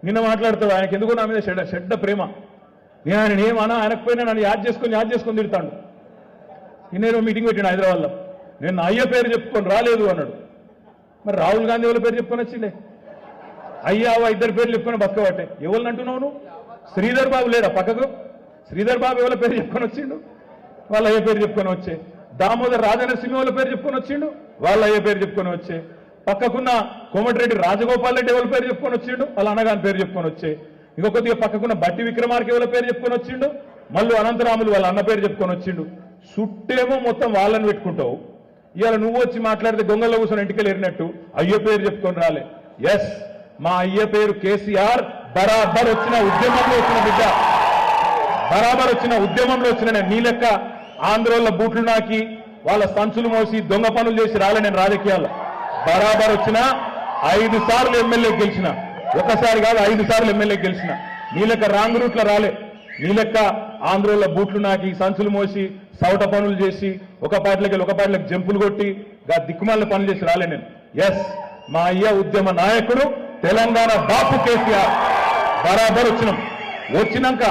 నిన్న మాట్లాడుతాడు ఆయనకి ఎందుకో నా మీద చెడ్డ ప్రేమ. నేను ఆయన ఏమన్నా ఆయనకపోయినా నన్ను యాద్ చేసుకొని తిడతాడు. నేను మీటింగ్ పెట్టాను హైదరాబాద్లో. నేను నా అయ్య పేరు చెప్పుకొని రాలేదు అన్నాడు. మరి రాహుల్ గాంధీ ఎవరి పేరు చెప్పుకొని వచ్చిండే? అయ్యావా ఇద్దరు పేర్లు చెప్పుకొని బతకబట్టే. ఎవరిని అంటున్నావు నువ్వు? శ్రీధర్ బాబు లేడా పక్కకు? శ్రీధర్ బాబు ఎవరి పేరు చెప్పుకొని వచ్చిండు? వాళ్ళ అయ్య పేరు చెప్పుకొని వచ్చే. దామోదర్ రాజనరసింహ వాళ్ళ పేరు చెప్పుకొని వచ్చిండు? వాళ్ళ అయ్య పేరు చెప్పుకొని వచ్చే. పక్కకున్న కోమటిరెడ్డి రాజగోపాల్ రెడ్డి ఎవరి పేరు చెప్పుకొని వచ్చిండు? వాళ్ళ అన్నగాని పేరు చెప్పుకొని వచ్చే. ఇంకొకటిగా పక్కకున్న బట్టి విక్రమార్క ఎవరి పేరు చెప్పుకొని వచ్చిండు? మళ్ళీ అనంతరాములు వాళ్ళ అన్న పేరు చెప్పుకొని వచ్చిండు. సుట్టేమో మొత్తం వాళ్ళని పెట్టుకుంటావు. ఇవాళ నువ్వు వచ్చి మాట్లాడితే గొంగల్లో కూర్చొని ఇంటికి ఎరినట్టు అయ్యో పేరు చెప్పుకొని రాలే. ఎస్, మా అయ్య పేరు కేసీఆర్. బరాబర్ వచ్చిన ఉద్యమంలో వచ్చిన బిడ్డ, బరాబర్ వచ్చిన ఉద్యమంలో వచ్చిన నీ లెక్క ఆంధ్రోళ్ళ బూట్లు నాకి వాళ్ళ సంచులు మోసి దొంగ పనులు చేసి రాలే. నేను రాజకీయాల్లో బరాబర్ వచ్చిన 5 సార్లు ఎమ్మెల్యే గెలిచిన. ఒకసారి కాదు 5 సార్లు ఎమ్మెల్యే గెలిచిన. నీ లెక్క రాంగ్ రూట్లో రాలే. నీ లెక్క ఆంధ్రోళ్ళ బూట్లు నాకి సంచులు మోసి సౌట పనులు చేసి ఒక పార్టీలకు జంపులు కొట్టి దిక్కుమాలిన పనులు చేసి రాలే నేను. ఎస్, మా అయ్య ఉద్యమ నాయకుడు తెలంగాణ బాపు కేసీఆర్. బరాబర్ వచ్చినాక